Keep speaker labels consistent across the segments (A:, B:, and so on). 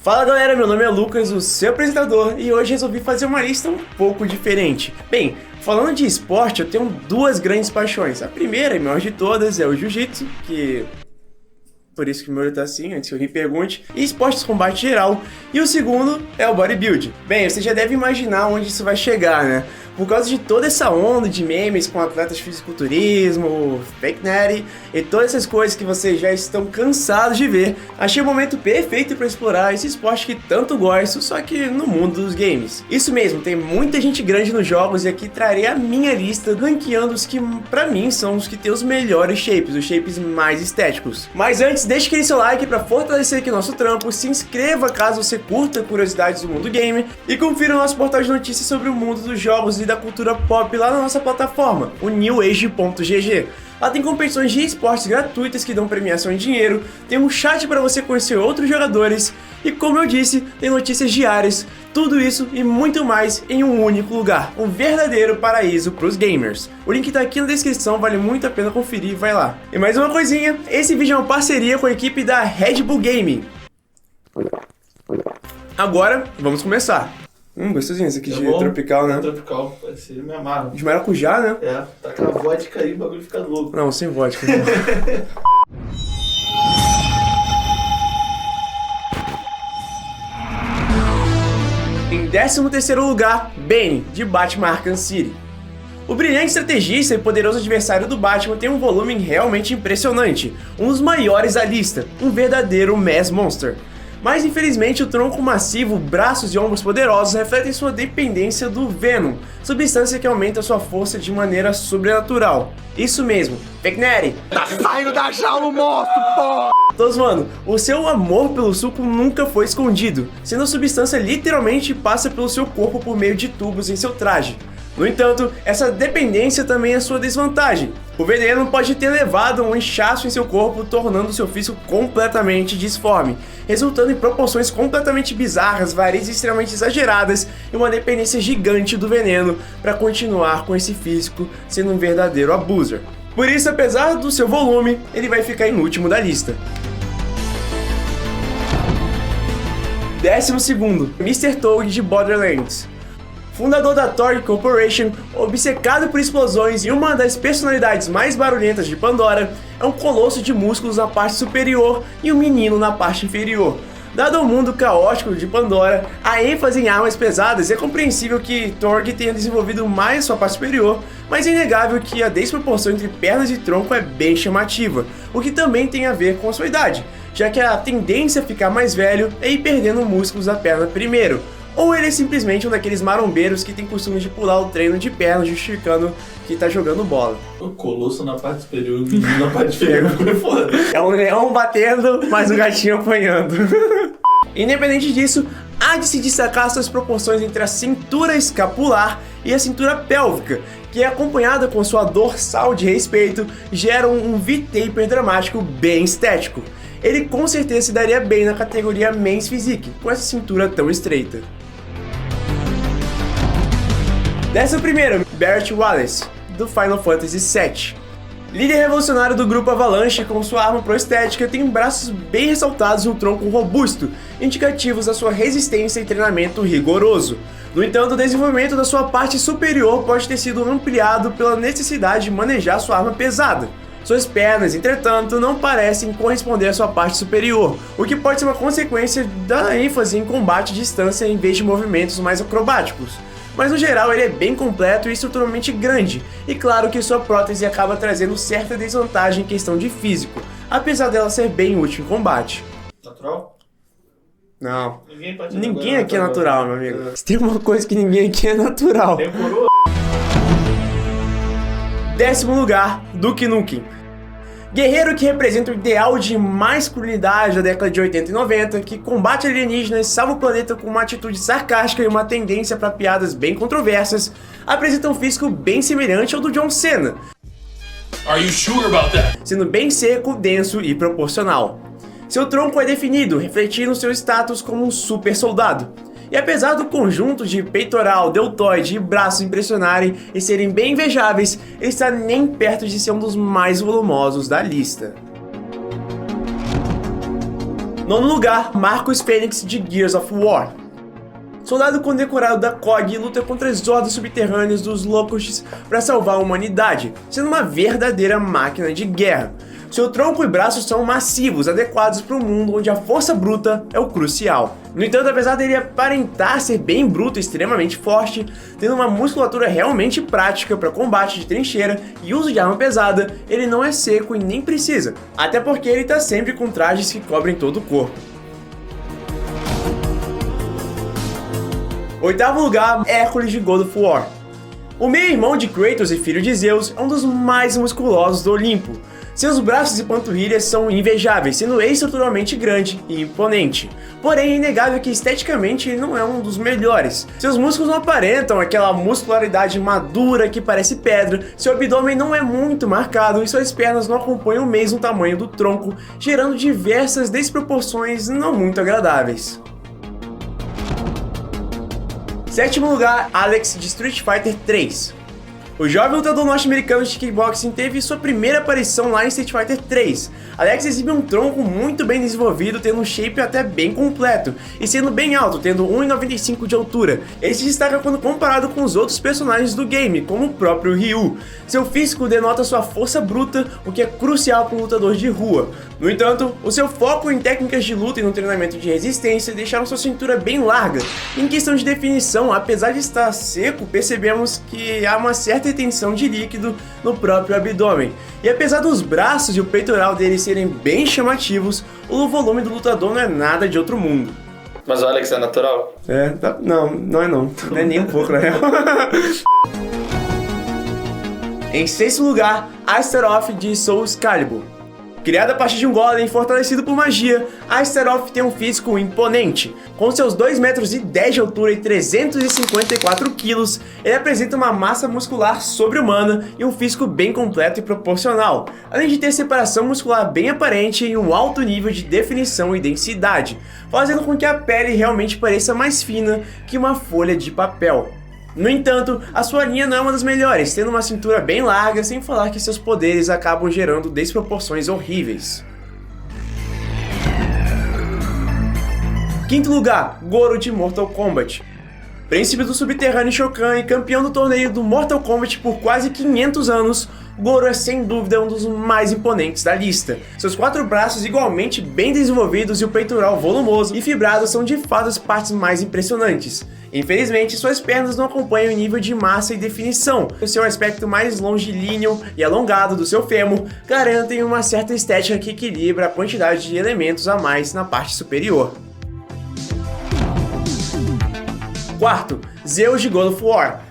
A: Fala galera, meu nome é Lucas, o seu apresentador, e hoje resolvi fazer uma lista um pouco diferente. Bem, falando de esporte, eu tenho duas grandes paixões. A primeira e maior de todas é o jiu-jitsu, que... por isso que o meu olho tá assim, antes que alguém pergunte, e esportes de combate geral. E o segundo é o bodybuilding. Bem, você já deve imaginar onde isso vai chegar, né? Por causa de toda essa onda de memes com atletas de fisiculturismo, fake natty e todas essas coisas que vocês já estão cansados de ver, achei o momento perfeito para explorar esse esporte que tanto gosto, só que no mundo dos games. Isso mesmo, tem muita gente grande nos jogos e aqui trarei a minha lista ranqueando os que pra mim são os que tem os melhores shapes, os shapes mais estéticos. Mas antes, deixe aquele seu like para fortalecer aqui nosso trampo, se inscreva caso você curta curiosidades do mundo game e confira o nosso portal de notícias sobre o mundo dos jogos e da cultura pop lá na nossa plataforma, o newage.gg. Lá tem competições de esportes gratuitas que dão premiação em dinheiro, tem um chat para você conhecer outros jogadores e, como eu disse, tem notícias diárias, tudo isso e muito mais em um único lugar, um verdadeiro paraíso para os gamers. O link tá aqui na descrição, vale muito a pena conferir, vai lá. E mais uma coisinha, esse vídeo é uma parceria com a equipe da Red Bull Gaming. Agora, vamos começar. Gostosinho esse aqui de tropical, né?
B: Tropical, parece me amarro.
A: De maracujá, né?
B: É, tá com a vodka aí, o bagulho fica louco.
A: Não, sem vodka. Em 13º lugar, Bane, de Batman Arkham City. O brilhante estrategista e poderoso adversário do Batman tem um volume realmente impressionante, um dos maiores da lista, um verdadeiro Mass Monster. Mas infelizmente o tronco massivo, braços e ombros poderosos refletem sua dependência do Venom, substância que aumenta sua força de maneira sobrenatural. Isso mesmo, fake natty.
C: Tá saindo da jaula o monstro, pô!
A: Todos, mano, o seu amor pelo suco nunca foi escondido, sendo a substância literalmente passa pelo seu corpo por meio de tubos em seu traje. No entanto, essa dependência também é sua desvantagem. O veneno pode ter levado a um inchaço em seu corpo, tornando seu físico completamente disforme, resultando em proporções completamente bizarras, varizes extremamente exageradas e uma dependência gigante do veneno para continuar com esse físico, sendo um verdadeiro abuser. Por isso, apesar do seu volume, ele vai ficar em último da lista. 12º, Mr. Toad de Borderlands. Fundador da Torgue Corporation, obcecado por explosões e uma das personalidades mais barulhentas de Pandora, é um colosso de músculos na parte superior e um menino na parte inferior. Dado o mundo caótico de Pandora, a ênfase em armas pesadas, é compreensível que Torgue tenha desenvolvido mais sua parte superior, mas é inegável que a desproporção entre pernas e tronco é bem chamativa, o que também tem a ver com a sua idade, já que a tendência a ficar mais velho é ir perdendo músculos da perna primeiro. Ou ele é simplesmente um daqueles marombeiros que tem costume de pular o treino de perna justificando que tá jogando bola.
B: O colosso na parte superior e o menino na parte inferior ficou foda.
A: É um leão batendo, mas um gatinho apanhando. Independente disso, há de se destacar suas proporções entre a cintura escapular e a cintura pélvica, que é acompanhada com sua dorsal de respeito, gera um V-taper dramático bem estético. Ele com certeza se daria bem na categoria Men's Physique, com essa cintura tão estreita. 11º, Barrett Wallace, do Final Fantasy VII. Líder revolucionário do grupo Avalanche, com sua arma proestética, tem braços bem ressaltados e um tronco robusto, indicativos da sua resistência e treinamento rigoroso. No entanto, o desenvolvimento da sua parte superior pode ter sido ampliado pela necessidade de manejar sua arma pesada. Suas pernas, entretanto, não parecem corresponder à sua parte superior, o que pode ser uma consequência da ênfase em combate à distância em vez de movimentos mais acrobáticos. Mas no geral ele é bem completo e estruturalmente grande, e claro que sua prótese acaba trazendo certa desvantagem em questão de físico, apesar dela ser bem útil em combate.
B: Natural?
A: Não.
B: Ninguém,
A: ninguém aqui é natural, meu amigo. Se tem uma coisa que ninguém aqui é natural.
B: Tem coroa?
A: 10º lugar, Duke Nukem. Guerreiro que representa o ideal de masculinidade da década de 80 e 90, que combate alienígenas, salva o planeta com uma atitude sarcástica e uma tendência para piadas bem controversas, apresenta um físico bem semelhante ao do John Cena,
C: Are you sure about that?
A: sendo bem seco, denso e proporcional. Seu tronco é definido, refletindo seu status como um super soldado. E apesar do conjunto de peitoral, deltoide e braços impressionarem e serem bem invejáveis, ele está nem perto de ser um dos mais volumosos da lista. Nono lugar, Marcus Phoenix de Gears of War. Soldado condecorado da COG luta contra as hordas subterrâneas dos Locusts para salvar a humanidade, sendo uma verdadeira máquina de guerra. Seu tronco e braços são massivos, adequados para um mundo onde a força bruta é o crucial. No entanto, apesar dele aparentar ser bem bruto e extremamente forte, tendo uma musculatura realmente prática para combate de trincheira e uso de arma pesada, ele não é seco e nem precisa, até porque ele está sempre com trajes que cobrem todo o corpo. Oitavo lugar, Hércules de God of War. O meio-irmão de Kratos e filho de Zeus é um dos mais musculosos do Olimpo. Seus braços e panturrilhas são invejáveis, sendo estruturalmente grande e imponente. Porém, é inegável que esteticamente ele não é um dos melhores. Seus músculos não aparentam aquela muscularidade madura que parece pedra, seu abdômen não é muito marcado e suas pernas não acompanham o mesmo tamanho do tronco, gerando diversas desproporções não muito agradáveis. Sétimo lugar, Alex de Street Fighter 3. O jovem lutador norte-americano de kickboxing teve sua primeira aparição lá em Street Fighter 3. Alex exibe um tronco muito bem desenvolvido, tendo um shape até bem completo, e sendo bem alto, tendo 1,95 de altura. Ele se destaca quando comparado com os outros personagens do game, como o próprio Ryu. Seu físico denota sua força bruta, o que é crucial para um lutador de rua. No entanto, o seu foco em técnicas de luta e no treinamento de resistência deixaram sua cintura bem larga. Em questão de definição, apesar de estar seco, percebemos que há uma certa retenção de líquido no próprio abdômen. E apesar dos braços e o peitoral dele serem bem chamativos, o volume do lutador não é nada de outro mundo.
B: Mas o Alex é natural?
A: Não é não. Não é nem um pouco, na real. Em sexto lugar, Astaroth de Soul Calibur. Criado a partir de um golem fortalecido por magia, Astaroth tem um físico imponente. Com seus 2,10 metros de altura e 354 quilos, ele apresenta uma massa muscular sobre-humana e um físico bem completo e proporcional, além de ter separação muscular bem aparente e um alto nível de definição e densidade, fazendo com que a pele realmente pareça mais fina que uma folha de papel. No entanto, a sua linha não é uma das melhores, tendo uma cintura bem larga, sem falar que seus poderes acabam gerando desproporções horríveis. Quinto lugar, Goro de Mortal Kombat. Príncipe do subterrâneo Shokan e campeão do torneio do Mortal Kombat por quase 500 anos, Goro é sem dúvida um dos mais imponentes da lista. Seus 4 braços igualmente bem desenvolvidos e o peitoral volumoso e fibrado são de fato as partes mais impressionantes. Infelizmente, suas pernas não acompanham o nível de massa e definição. O seu aspecto mais longilíneo e alongado do seu fêmur garantem uma certa estética que equilibra a quantidade de elementos a mais na parte superior. Quarto, Zeus de God of War.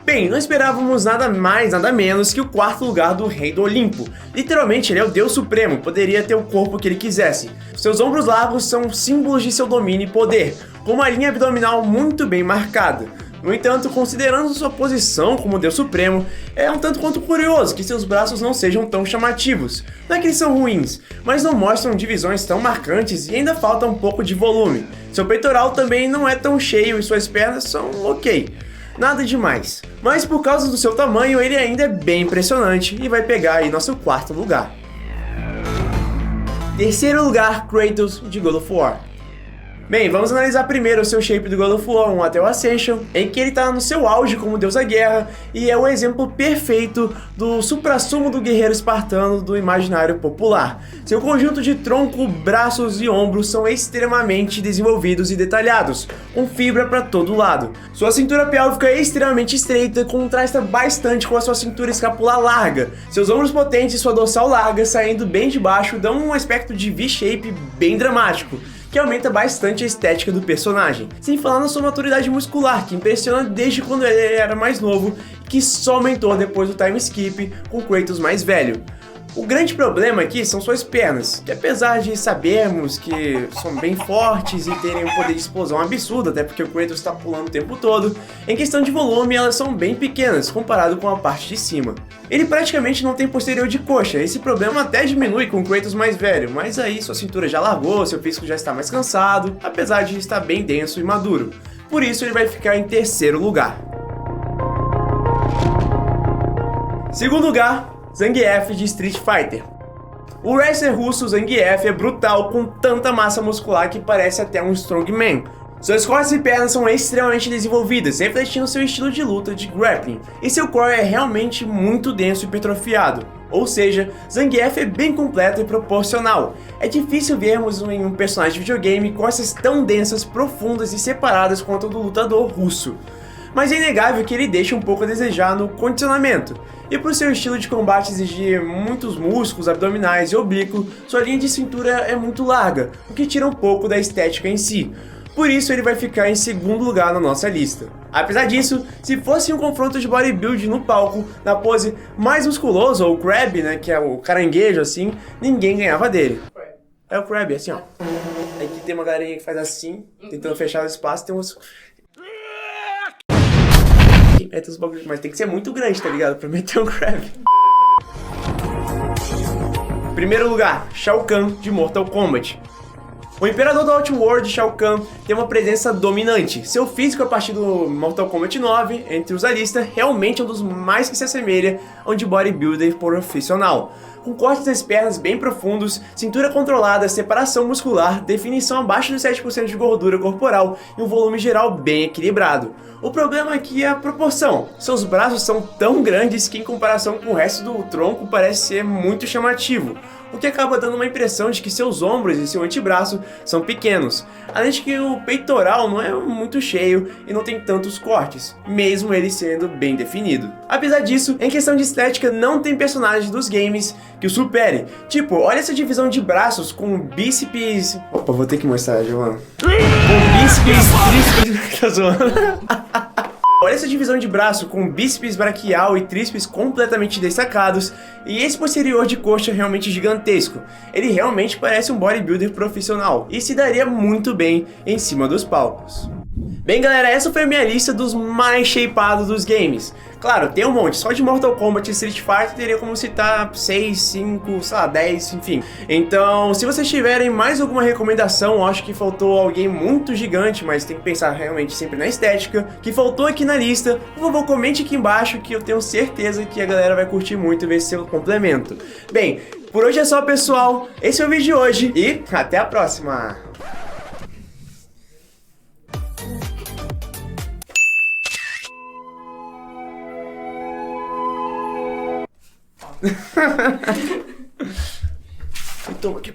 A: Bem, não esperávamos nada mais, nada menos que o quarto lugar do Rei do Olimpo. Literalmente, ele é o Deus Supremo, poderia ter o corpo que ele quisesse. Seus ombros largos são símbolos de seu domínio e poder, com uma linha abdominal muito bem marcada. No entanto, considerando sua posição como Deus Supremo, é um tanto quanto curioso que seus braços não sejam tão chamativos. Não é que eles são ruins, mas não mostram divisões tão marcantes e ainda falta um pouco de volume. Seu peitoral também não é tão cheio e suas pernas são ok. Nada demais, mas por causa do seu tamanho ele ainda é bem impressionante e vai pegar aí nosso quarto lugar. Terceiro lugar, Kratos de God of War. Bem, vamos analisar primeiro o seu shape do God of War 1 até o Ascension, em que ele está no seu auge como deus da guerra e é o exemplo perfeito do suprassumo do guerreiro espartano do imaginário popular. Seu conjunto de tronco, braços e ombros são extremamente desenvolvidos e detalhados, com fibra para todo lado. Sua cintura pélvica é extremamente estreita, contrasta bastante com a sua cintura escapular larga. Seus ombros potentes e sua dorsal larga saindo bem de baixo dão um aspecto de V-shape bem dramático, que aumenta bastante a estética do personagem, sem falar na sua maturidade muscular, que impressiona desde quando ele era mais novo, que só aumentou depois do time skip com Kratos mais velho. O grande problema aqui são suas pernas, que apesar de sabermos que são bem fortes e terem um poder de explosão absurdo, até porque o Kratos está pulando o tempo todo, em questão de volume elas são bem pequenas, comparado com a parte de cima. Ele praticamente não tem posterior de coxa, esse problema até diminui com o Kratos mais velho, mas aí sua cintura já largou, seu físico já está mais cansado, apesar de estar bem denso e maduro. Por isso ele vai ficar em terceiro lugar. Segundo lugar, Zangief de Street Fighter. O wrestler russo Zangief é brutal com tanta massa muscular que parece até um strongman. Suas costas e pernas são extremamente desenvolvidas, refletindo seu estilo de luta de grappling, e seu core é realmente muito denso e hipertrofiado. Ou seja, Zangief é bem completo e proporcional. É difícil vermos em um personagem de videogame costas tão densas, profundas e separadas quanto a do lutador russo. Mas é inegável que ele deixa um pouco a desejar no condicionamento, e por seu estilo de combate exigir muitos músculos abdominais e oblíquo, sua linha de cintura é muito larga, o que tira um pouco da estética em si. Por isso ele vai ficar em segundo lugar na nossa lista. Apesar disso, se fosse um confronto de bodybuilding no palco, na pose mais musculosa, ou crab, né, que é o caranguejo assim, ninguém ganhava dele. É o crab, assim ó. Aqui tem uma galerinha que faz assim, tentando fechar o espaço, tem uns... Mas tem que ser muito grande, tá ligado? Pra meter um crab. Primeiro lugar, Shao Kahn de Mortal Kombat. O Imperador do Outworld, Shao Kahn, tem uma presença dominante. Seu físico a partir do Mortal Kombat 9, entre os da lista, realmente é um dos mais que se assemelha a um de bodybuilder profissional. Com cortes das pernas bem profundos, cintura controlada, separação muscular, definição abaixo dos 7% de gordura corporal e um volume geral bem equilibrado. O problema aqui é a proporção. Seus braços são tão grandes que em comparação com o resto do tronco parece ser muito chamativo, o que acaba dando uma impressão de que seus ombros e seu antebraço são pequenos, além de que o peitoral não é muito cheio e não tem tantos cortes, mesmo ele sendo bem definido. Apesar disso, em questão de estética, não tem personagem dos games que o supere. Tipo, olha essa divisão de braços com bíceps... Opa, vou ter que mostrar, João. Com bíceps, tríceps... Tá zoando. Olha essa divisão de braço com bíceps braquial e tríceps completamente destacados e esse posterior de coxa realmente gigantesco. Ele realmente parece um bodybuilder profissional e se daria muito bem em cima dos palcos. Bem galera, essa foi a minha lista dos mais shapeados dos games. Claro, tem um monte, só de Mortal Kombat e Street Fighter teria como citar 6, 5, sei lá, 10, enfim. Então, se vocês tiverem mais alguma recomendação, acho que faltou alguém muito gigante, mas tem que pensar realmente sempre na estética, que faltou aqui na lista, por favor comente aqui embaixo que eu tenho certeza que a galera vai curtir muito ver seu complemento. Bem, por hoje é só pessoal, esse é o vídeo de hoje e até a próxima! Toma aqui.